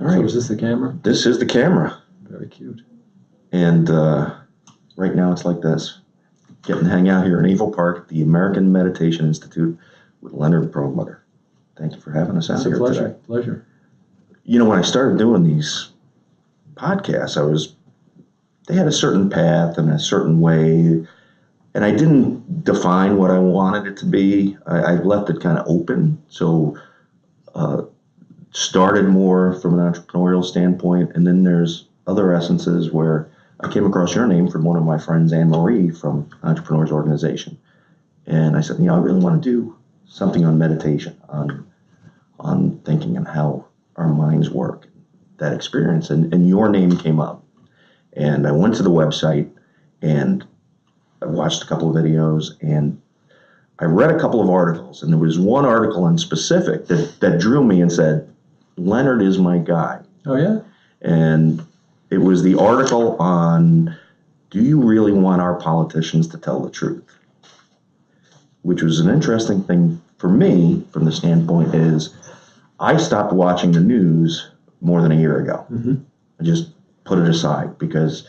All right. So is this the camera? This is the camera. Very cute. And right now it's like this. Getting to hang out here in Eagle Park, the American Meditation Institute with Leonard Perlmutter. Thank you for having us out here today. Pleasure. You know, when I started doing these podcasts, they had a certain path and a certain way, and I didn't define what I wanted it to be. I left it kind of open. So started more from an entrepreneurial standpoint, and then there's other essences where I came across your name from one of my friends, Anne-Marie, from Entrepreneurs Organization. And I said, I really want to do something on meditation, on thinking and how our minds work, that experience. And your name came up. And I went to the website, and I watched a couple of videos, and I read a couple of articles. And there was one article in specific that drew me and said, Leonard is my guy. Oh, yeah? And it was the article on, do you really want our politicians to tell the truth? Which was an interesting thing for me from the standpoint is I stopped watching the news more than a year ago. Mm-hmm. I just put it aside because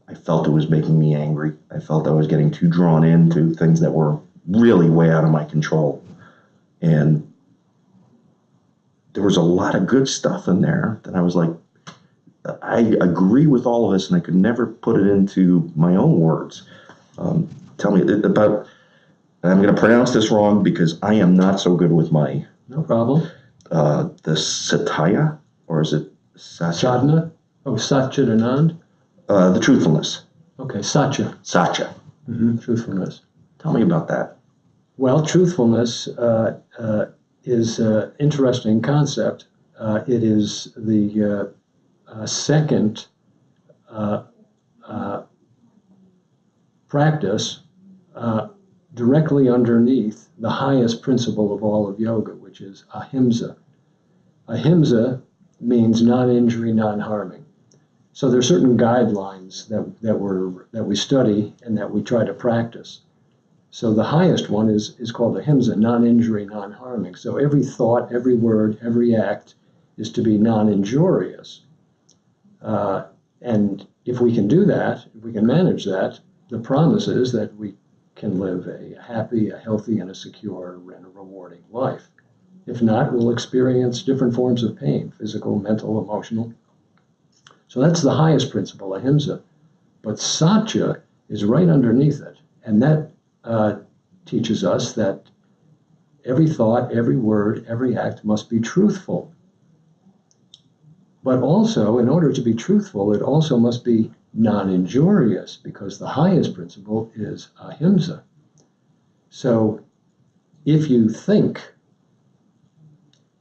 I felt it was making me angry. I felt I was getting too drawn into things that were really way out of my control. And there was a lot of good stuff in there that I was like, I agree with all of this, and I could never put it into my own words. Tell me about, and I'm going to pronounce this wrong because I am not so good with my... No problem. The Satya, or is it Satya? Sadhana? Oh, Satchidanand? The truthfulness. Okay, Satya. Satya. Mm-hmm. Truthfulness. Tell me about that. Well, truthfulness is an interesting concept. It is the second practice directly underneath the highest principle of all of yoga, which is ahimsa. Ahimsa means non-injury, non-harming. So there are certain guidelines that we study and that we try to practice. So the highest one is called ahimsa, non-injury, non-harming. So every thought, every word, every act is to be non-injurious. And if we can do that, if we can manage that, the promise is that we can live a happy, a healthy, and a secure and a rewarding life. If not, we'll experience different forms of pain, physical, mental, emotional. So that's the highest principle, ahimsa. But satya is right underneath it. And that teaches us that every thought, every word, every act must be truthful. But also, in order to be truthful, it also must be non-injurious, because the highest principle is ahimsa. So if you think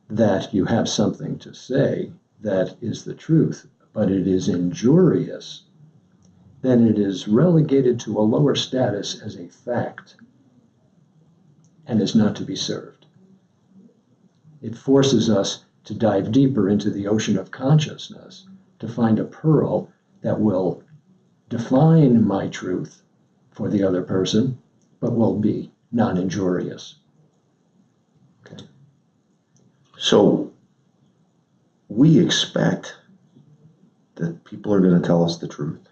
that you have something to say that is the truth, but it is injurious, then it is relegated to a lower status as a fact and is not to be served. It forces us to dive deeper into the ocean of consciousness to find a pearl that will define my truth for the other person, but will be non-injurious. Okay. So we expect that people are going to tell us the truth.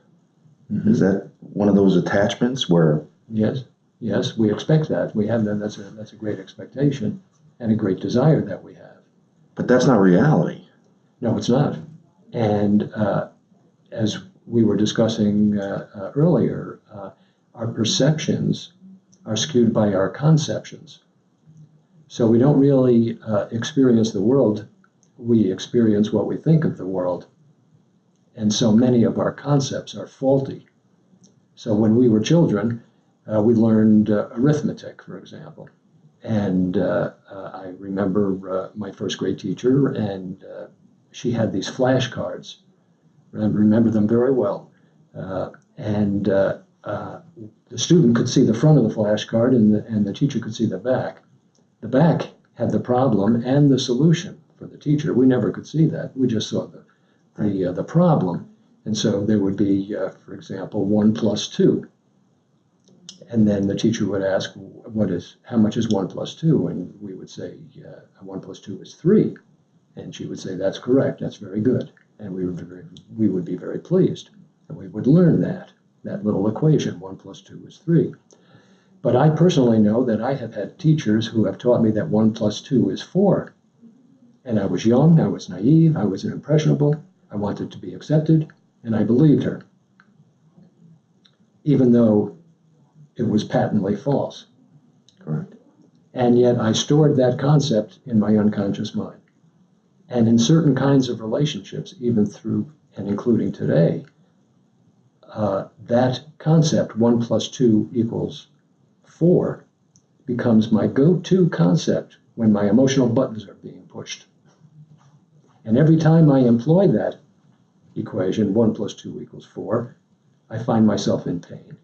Mm-hmm. Is that one of those attachments where... Yes, we expect that. We have that. That's a great expectation and a great desire that we have. But that's not reality. No, it's not. And as we were discussing earlier, our perceptions are skewed by our conceptions. So we don't really experience the world. We experience what we think of the world. And so many of our concepts are faulty. So when we were children, we learned arithmetic, for example. And I remember my first grade teacher, and she had these flashcards. Remember them very well. And the student could see the front of the flashcard, and the teacher could see the back. The back had the problem and the solution for the teacher. We never could see that. We just saw the problem. And so there would be, for example, 1 plus 2. And then the teacher would ask, how much is 1 plus 2? And we would say, 1 plus 2 is 3. And she would say, that's correct, that's very good. And we would be very pleased. And we would learn that little equation, 1 + 2 is 3. But I personally know that I have had teachers who have taught me that 1 + 2 is 4. And I was young, I was naive, I was impressionable, I wanted to be accepted, and I believed her, even though it was patently false. Correct. And yet I stored that concept in my unconscious mind. And in certain kinds of relationships, even through and including today, that concept, 1 + 2 = 4, becomes my go-to concept when my emotional buttons are being pushed. And every time I employ that equation, 1 + 2 = 4, I find myself in pain.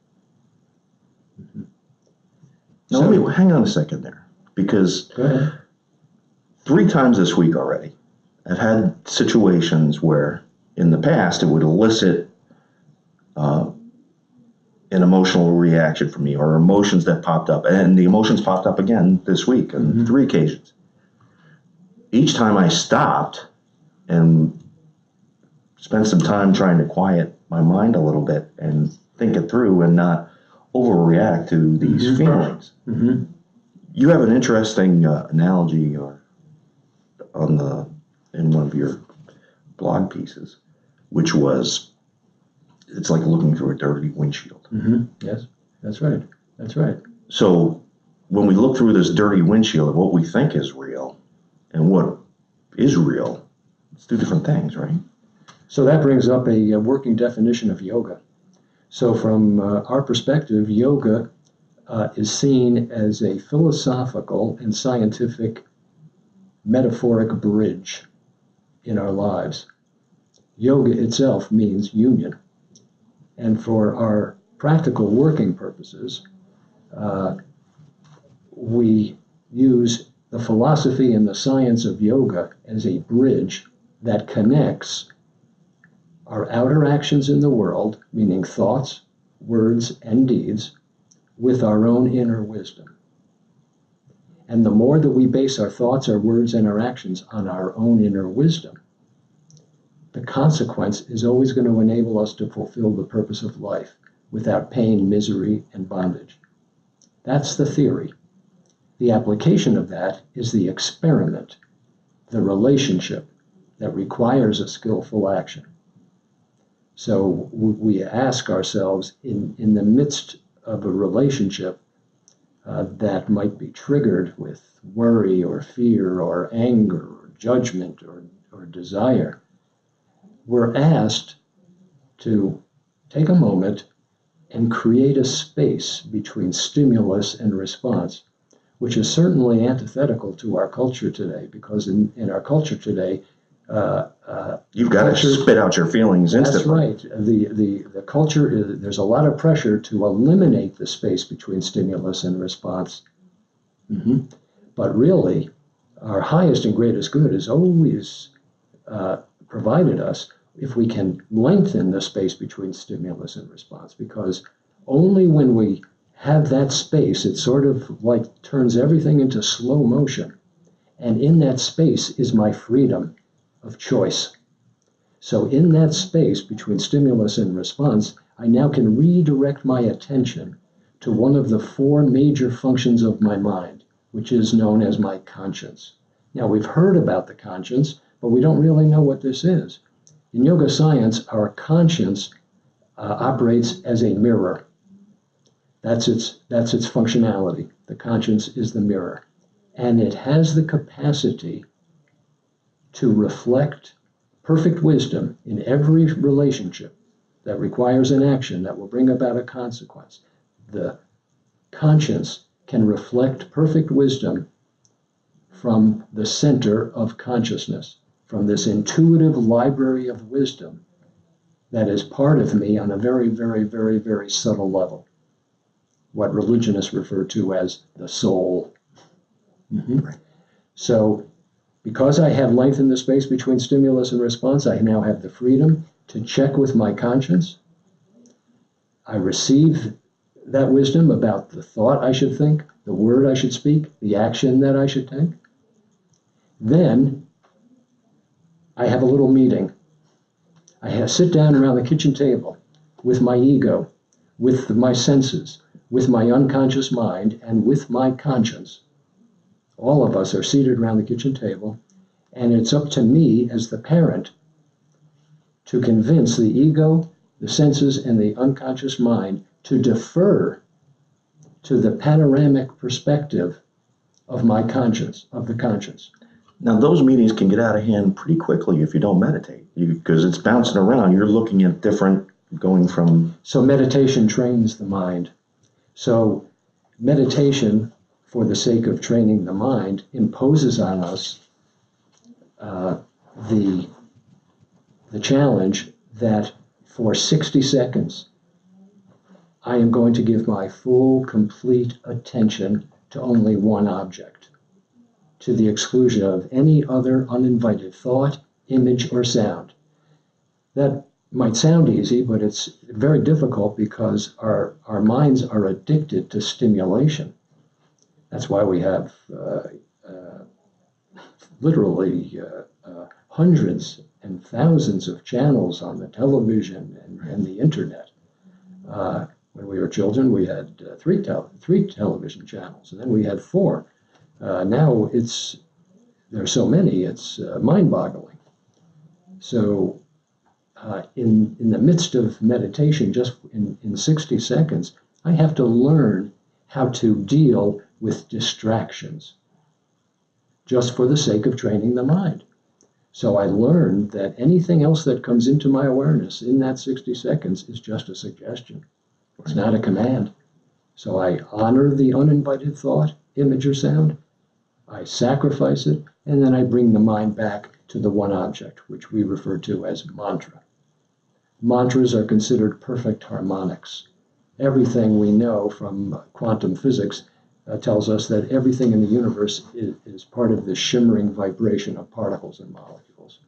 Mm-hmm. Now, let me hang on a second there, because Go ahead. 3 times this week already, I've had situations where in the past it would elicit an emotional reaction from me, or emotions that popped up. And the emotions popped up again this week on 3 occasions. Each time I stopped and spent some time trying to quiet my mind a little bit and think it through and not overreact to these feelings. Mm-hmm. You have an interesting analogy in one of your blog pieces, which was, it's like looking through a dirty windshield. Mm-hmm. Yes, that's right. That's right. So when we look through this dirty windshield of what we think is real and what is real, it's 2 different things, right? So that brings up a working definition of yoga. So from our perspective, yoga is seen as a philosophical and scientific metaphoric bridge in our lives. Yoga itself means union. And for our practical working purposes, we use the philosophy and the science of yoga as a bridge that connects our outer actions in the world, meaning thoughts, words, and deeds, with our own inner wisdom. And the more that we base our thoughts, our words, and our actions on our own inner wisdom, the consequence is always going to enable us to fulfill the purpose of life without pain, misery, and bondage. That's the theory. The application of that is the experiment, the relationship that requires a skillful action. So we ask ourselves, in the midst of a relationship that might be triggered with worry or fear or anger or judgment or desire, we're asked to take a moment and create a space between stimulus and response, which is certainly antithetical to our culture today, because in our culture today, you've got to spit out your feelings instantly. That's right. The culture, there's a lot of pressure to eliminate the space between stimulus and response. Mm-hmm. But really, our highest and greatest good is always provided us if we can lengthen the space between stimulus and response, because only when we have that space, it sort of like turns everything into slow motion. And in that space is my freedom of choice. So in that space between stimulus and response, I now can redirect my attention to one of the 4 major functions of my mind, which is known as my conscience. Now, we've heard about the conscience, but we don't really know what this is. In yoga science, our conscience operates as a mirror. That's its functionality. The conscience is the mirror. And it has the capacity to reflect perfect wisdom in every relationship that requires an action that will bring about a consequence. The conscience can reflect perfect wisdom from the center of consciousness, from this intuitive library of wisdom that is part of me on a very, very, very, very subtle level, what religionists refer to as the soul. Mm-hmm. So because I have lengthened the space between stimulus and response, I now have the freedom to check with my conscience. I receive that wisdom about the thought I should think, the word I should speak, the action that I should take. Then I have a little meeting. Sit down around the kitchen table with my ego, with my senses, with my unconscious mind, and with my conscience. All of us are seated around the kitchen table, and it's up to me as the parent to convince the ego, the senses, and the unconscious mind to defer to the panoramic perspective of my conscience, of the conscience. Now, those meetings can get out of hand pretty quickly if you don't meditate, because it's bouncing around. You're looking at different, going from... So meditation trains the mind. So meditation, for the sake of training the mind, imposes on us the challenge that for 60 seconds, I am going to give my full, complete attention to only one object, to the exclusion of any other uninvited thought, image, or sound. That might sound easy, but it's very difficult because our minds are addicted to stimulation. That's why we have literally hundreds and thousands of channels on the television and the internet. When we were children, we had three television channels, and then we had 4. Now there are so many, it's mind-boggling. So in the midst of meditation, just in 60 seconds, I have to learn how to deal with distractions, just for the sake of training the mind. So I learned that anything else that comes into my awareness in that 60 seconds is just a suggestion. It's not a command. So I honor the uninvited thought, image, or sound. I sacrifice it, and then I bring the mind back to the one object, which we refer to as mantra. Mantras are considered perfect harmonics. Everything we know from quantum physics tells us that everything in the universe is part of the shimmering vibration of particles and molecules.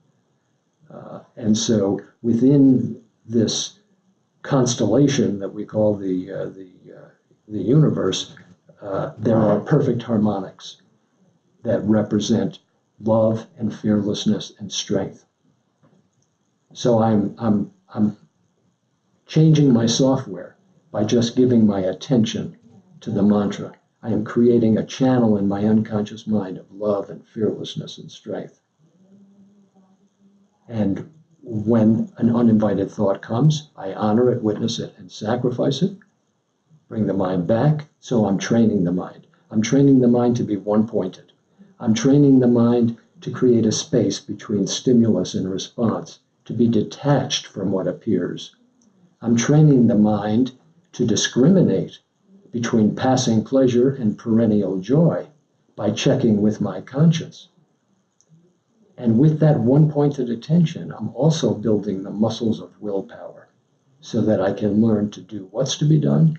And so within this constellation that we call the universe, there are perfect harmonics that represent love and fearlessness and strength. So I'm changing my software by just giving my attention to the mantra. I am creating a channel in my unconscious mind of love and fearlessness and strength. And when an uninvited thought comes, I honor it, witness it, and sacrifice it, bring the mind back. So I'm training the mind. I'm training the mind to be one-pointed. I'm training the mind to create a space between stimulus and response, to be detached from what appears. I'm training the mind to discriminate between passing pleasure and perennial joy by checking with my conscience. And with that one-pointed attention, I'm also building the muscles of willpower so that I can learn to do what's to be done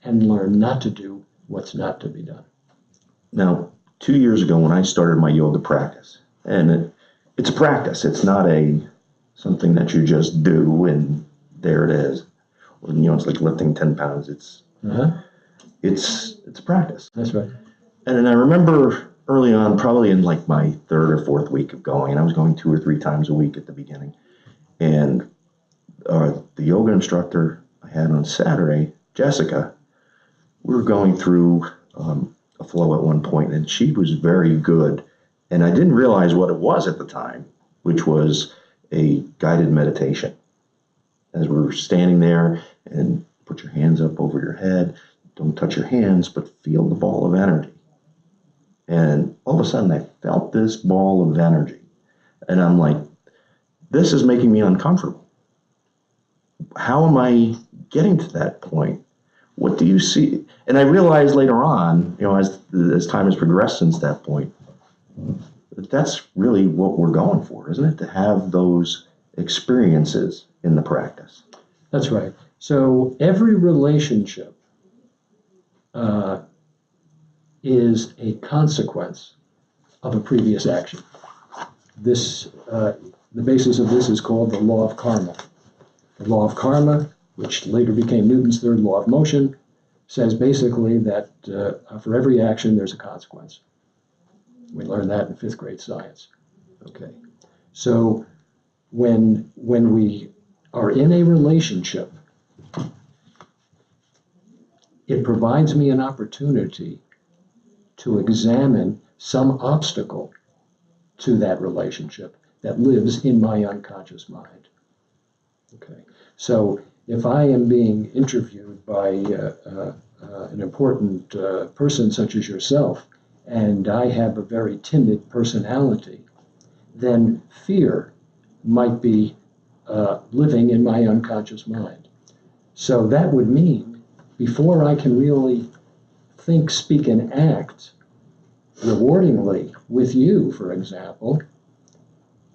and learn not to do what's not to be done. Now, 2 years ago when I started my yoga practice, and it's a practice, it's not something that you just do and there it is. Or, it's like lifting 10 pounds. It's a practice. That's right. And I remember early on, probably in like my 3rd or 4th week of going, and I was going 2 or 3 times a week at the beginning. And the yoga instructor I had on Saturday, Jessica, we were going through a flow at one point, and she was very good. And I didn't realize what it was at the time, which was a guided meditation. As we were standing there, and put your hands up over your head, don't touch your hands, but feel the ball of energy. And all of a sudden I felt this ball of energy. And I'm like, this is making me uncomfortable. How am I getting to that point? What do you see? And I realized later on, as time has progressed since that point, that's really what we're going for, isn't it? To have those experiences in the practice. That's right. So every relationship is a consequence of a previous action. The basis of this is called the law of karma. The law of karma, which later became Newton's third law of motion, says basically that for every action there's a consequence. We learned that in 5th grade science. Okay. So when we are in a relationship, it provides me an opportunity to examine some obstacle to that relationship that lives in my unconscious mind. Okay, so if I am being interviewed by an important person such as yourself, and I have a very timid personality, then fear might be living in my unconscious mind. So that would mean before I can really think, speak, and act rewardingly with you, for example,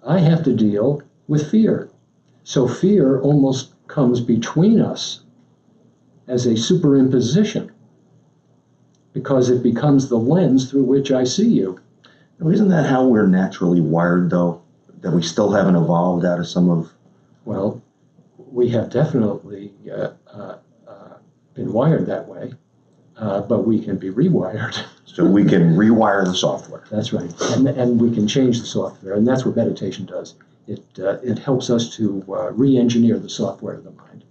I have to deal with fear. So fear almost comes between us as a superimposition because it becomes the lens through which I see you. Now, isn't that how we're naturally wired, though? That we still haven't evolved out of some of... Well, we have definitely been wired that way, but we can be rewired. So we can rewire the software. That's right, and we can change the software, and that's what meditation does. It helps us to re-engineer the software of the mind.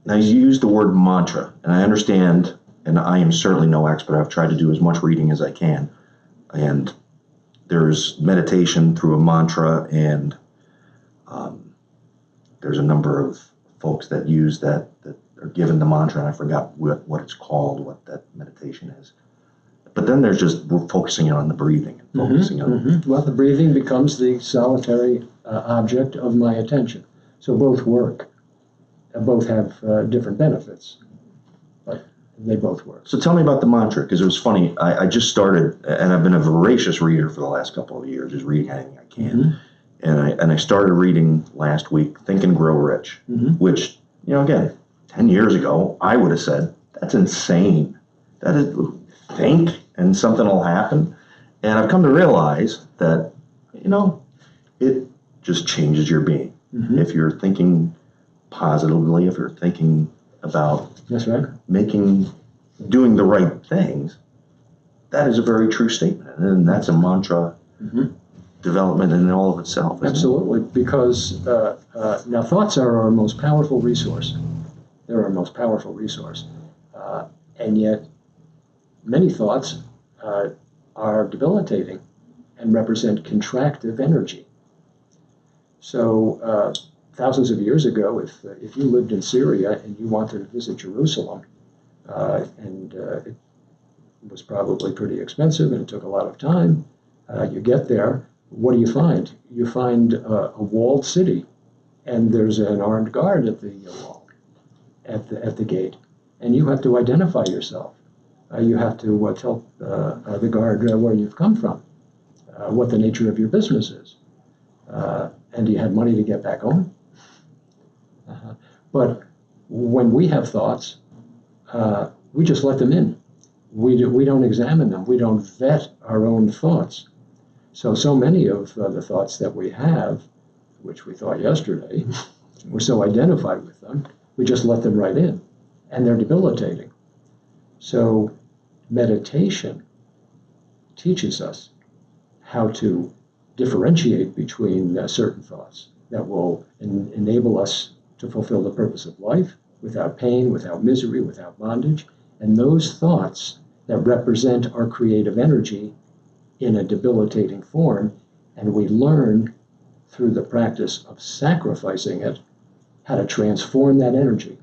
Now, you use the word mantra, and I understand, and I am certainly no expert. I've tried to do as much reading as I can, and there's meditation through a mantra, and there's a number of folks that use that are given the mantra, and I forgot what it's called, what that meditation is. But then there's just focusing on the breathing and focusing on... Well, the breathing becomes the solitary object of my attention. So both work. Both have different benefits, but they both work. So tell me about the mantra, because it was funny. I just started, and I've been a voracious reader for the last couple of years, just reading anything I can. And I started reading last week, Think and Grow Rich, which, again, 10 years ago, I would have said, that's insane. That is, think and something will happen. And I've come to realize that, it just changes your being. If you're thinking positively, if you're thinking about That's right. doing the right things, that is a very true statement. And that's a mantra development in all of itself. Absolutely, because now thoughts are our most powerful resource. They're our most powerful resource. And yet, many thoughts are debilitating and represent contractive energy. So thousands of years ago, if you lived in Syria and you wanted to visit Jerusalem, and it was probably pretty expensive and it took a lot of time, you get there, what do you find? You find a walled city, and there's an armed guard at the wall, at the gate, and you have to identify yourself. You have to tell the guard where you've come from, what the nature of your business is, and do you have money to get back home? But when we have thoughts, we just let them in. We don't examine them. We don't vet our own thoughts. So many of the thoughts that we have, which we thought yesterday, we're so identified with them, we just let them right in, and they're debilitating. So meditation teaches us how to differentiate between certain thoughts that will enable us to fulfill the purpose of life without pain, without misery, without bondage, and those thoughts that represent our creative energy in a debilitating form, and we learn through the practice of sacrificing it how to transform that energy.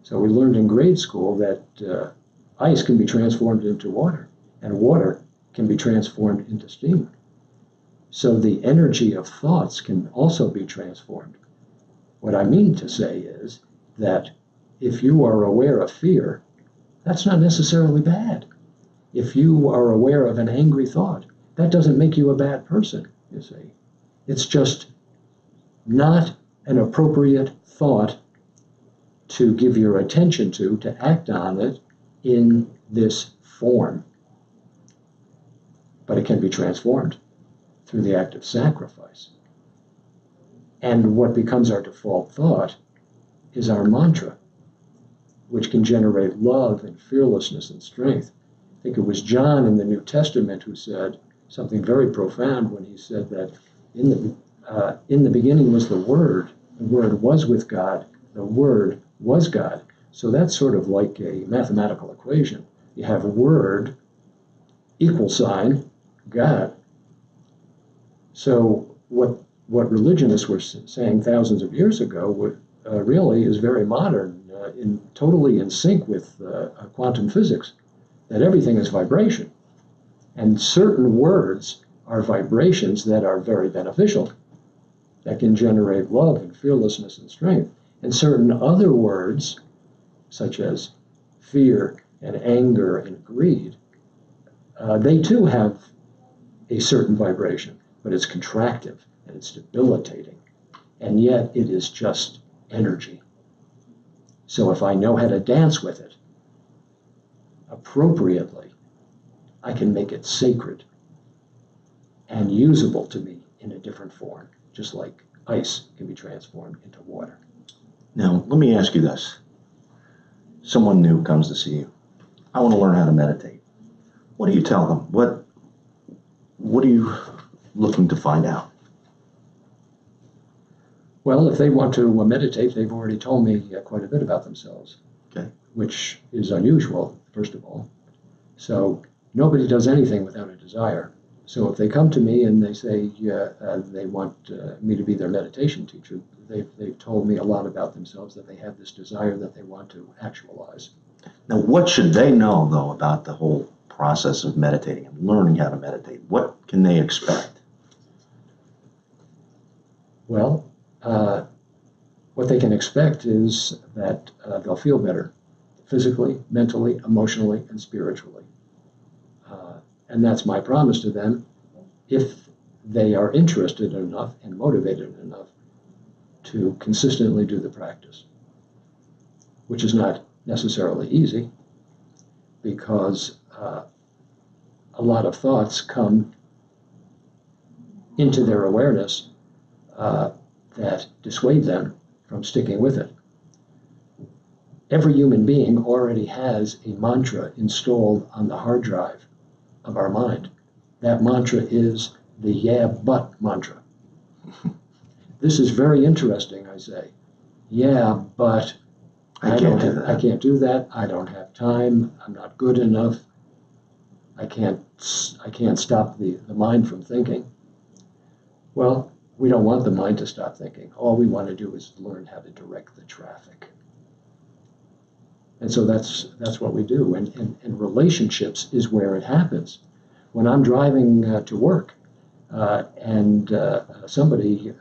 So we learned in grade school that ice can be transformed into water, and water can be transformed into steam. So the energy of thoughts can also be transformed. What I mean to say is that if you are aware of fear, that's not necessarily bad. If you are aware of an angry thought, that doesn't make you a bad person, you see. It's just not an appropriate thought to give your attention to act on it in this form. But it can be transformed through the act of sacrifice. And what becomes our default thought is our mantra, which can generate love and fearlessness and strength. I think it was John in the New Testament who said something very profound when he said that in in the beginning was the Word was with God, the Word was God. So that's sort of like a mathematical equation. You have Word equal sign God. So what religionists were saying thousands of years ago really is very modern, totally in sync with quantum physics, that everything is vibration. And certain words are vibrations that are very beneficial, that can generate love and fearlessness and strength. And certain other words, such as fear and anger and greed, they too have a certain vibration, but it's contractive and it's debilitating. And yet it is just energy. So if I know how to dance with it appropriately, I can make it sacred and usable to me in a different form, just like ice can be transformed into water. Now, let me ask you this. Someone new comes to see you. I want to learn how to meditate. What do you tell them? What are you looking to find out? Well, if they want to meditate, they've already told me quite a bit about themselves, Okay. which is unusual, first of all. So nobody does anything without a desire. So if they come to me and they say they want me to be their meditation teacher, they've told me a lot about themselves, that they have this desire that they want to actualize. Now, what should they know, though, about the whole process of meditating and learning how to meditate? What can they expect? Well, what they can expect is that they'll feel better physically, mentally, emotionally, and spiritually. And that's my promise to them if they are interested enough and motivated enough to consistently do the practice, which is not necessarily easy because a lot of thoughts come into their awareness that dissuade them from sticking with it. Every human being already has a mantra installed on the hard drive of our mind. That mantra is the yeah, but mantra. This is very interesting, I say. Yeah, but I can't do that. I don't have time. I'm not good enough. I can't stop the mind from thinking. Well, we don't want the mind to stop thinking. All we want to do is learn how to direct the traffic. And so that's what we do. And relationships is where it happens. When I'm driving to work and somebody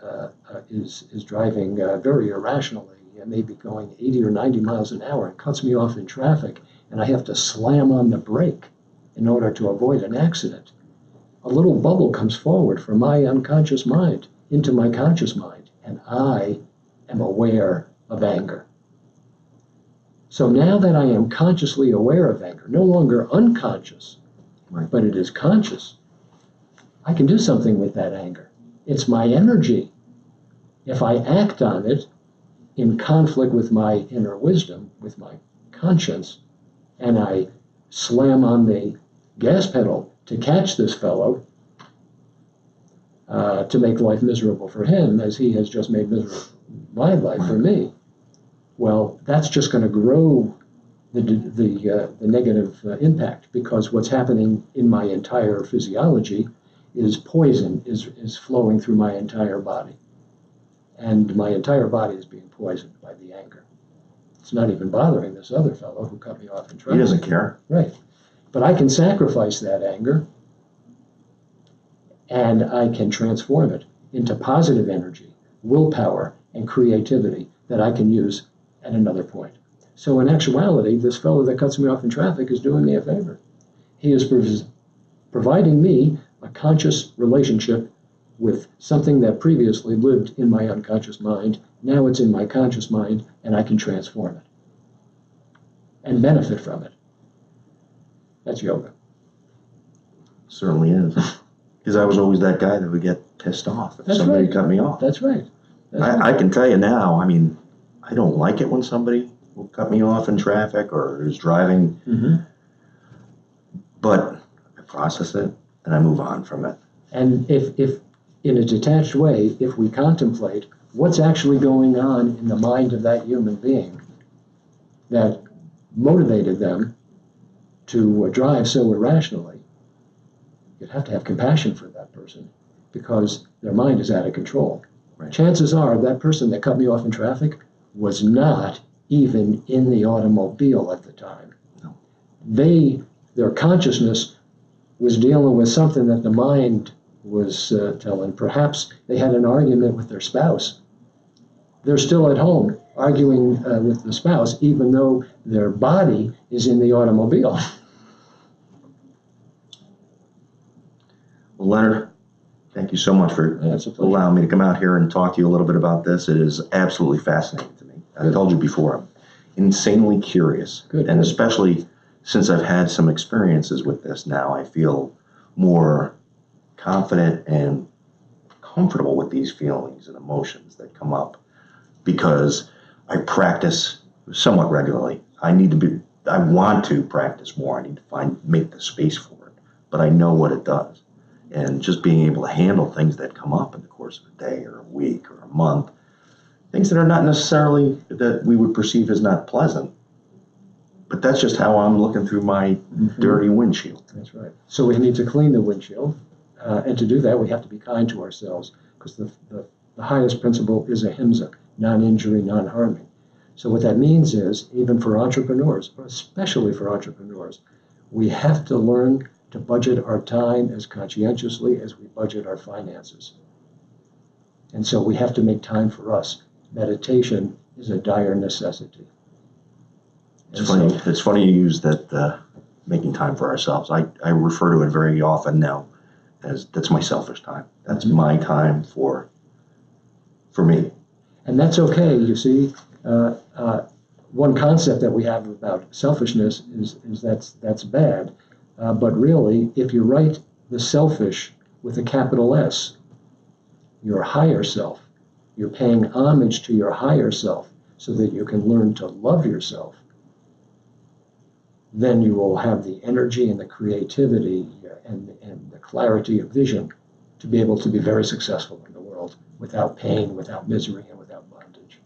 is driving very irrationally, maybe going 80 or 90 miles an hour and cuts me off in traffic, and I have to slam on the brake in order to avoid an accident, a little bubble comes forward from my unconscious mind into my conscious mind, and I am aware of anger. So now that I am consciously aware of anger, no longer unconscious, right, but it is conscious, I can do something with that anger. It's my energy. If I act on it in conflict with my inner wisdom, with my conscience, and I slam on the gas pedal to catch this fellow, to make life miserable for him as he has just made miserable my life for me, well, that's just going to grow the negative impact, because what's happening in my entire physiology is poison is flowing through my entire body. And my entire body is being poisoned by the anger. It's not even bothering this other fellow who cut me off in traffic. He doesn't care. Right. But I can sacrifice that anger, and I can transform it into positive energy, willpower, and creativity that I can use at another point. So in actuality, this fellow that cuts me off in traffic is doing me a favor. He is providing me a conscious relationship with something that previously lived in my unconscious mind. Now it's in my conscious mind, and I can transform it and benefit from it. That's yoga. Certainly is. Because I was always that guy that would get pissed off if somebody cut me off. That's right. I can tell you now, I mean, I don't like it when somebody will cut me off in traffic or is driving, but I process it and I move on from it. And if in a detached way, if we contemplate what's actually going on in the mind of that human being that motivated them to drive so irrationally, you'd have to have compassion for that person because their mind is out of control. Right. Chances are that person that cut me off in traffic was not even in the automobile at the time. No. Their consciousness was dealing with something that the mind was telling. Perhaps they had an argument with their spouse. They're still at home arguing with the spouse, even though their body is in the automobile. Well, Leonard, thank you so much for It's a pleasure. allowing me to come out here and talk to you a little bit about this. It is absolutely fascinating to me. I Good. told you before, I'm insanely curious. Good. And especially since I've had some experiences with this now, I feel more confident and comfortable with these feelings and emotions that come up because I practice somewhat regularly. I want to practice more. I need to make the space for it, but I know what it does. And just being able to handle things that come up in the course of a day or a week or a month, things that are not necessarily that we would perceive as not pleasant, but that's just how I'm looking through my dirty windshield. That's right. So we need to clean the windshield. And to do that, we have to be kind to ourselves because the highest principle is ahimsa, non-injury, non-harming. So what that means is, even for entrepreneurs, or especially for entrepreneurs, we have to learn to budget our time as conscientiously as we budget our finances. And so we have to make time for us. Meditation is a dire necessity. It's funny you use that making time for ourselves. I refer to it very often now as that's my selfish time. That's my time for me. And that's okay, you see. One concept that we have about selfishness is that's bad. But really, if you write the selfish with a capital S, your higher self, you're paying homage to your higher self so that you can learn to love yourself, then you will have the energy and the creativity and the clarity of vision to be able to be very successful in the world without pain, without misery, and without bondage.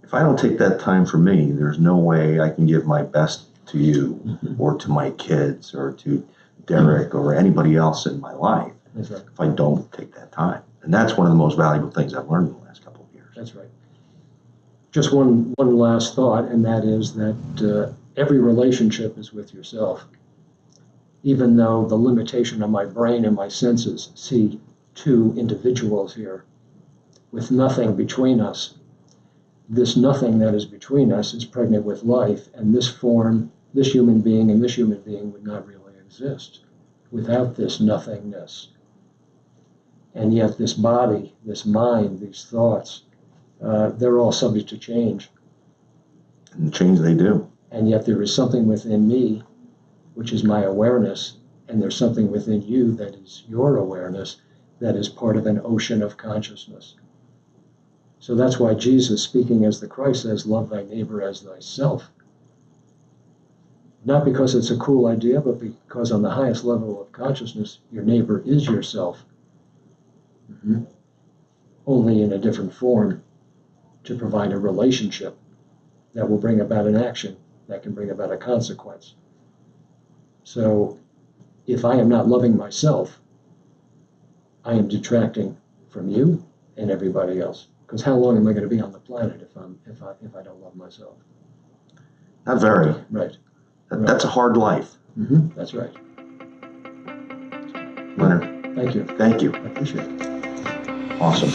If I don't take that time for me, there's no way I can give my best to you or to my kids or to Derek or anybody else in my life. That's right. If I don't take that time. And that's one of the most valuable things I've learned in the last couple of years. That's right. Just one last thought, and that is that every relationship is with yourself. Even though the limitation of my brain and my senses see two individuals here with nothing between us, this nothing that is between us is pregnant with life, and this form, this human being and this human being would not really exist without this nothingness. And yet this body, this mind, these thoughts, they're all subject to change. And change they do. And yet there is something within me, which is my awareness, and there's something within you that is your awareness, that is part of an ocean of consciousness. So that's why Jesus, speaking as the Christ, says, love thy neighbor as thyself. Not because it's a cool idea, but because on the highest level of consciousness, your neighbor is yourself. Only in a different form to provide a relationship that will bring about an action that can bring about a consequence. So if I am not loving myself, I am detracting from you and everybody else. Because how long am I going to be on the planet if I don't love myself? Not very. Right. That's a hard life. That's right. Leonard, Thank you. thank you. I appreciate it. Awesome.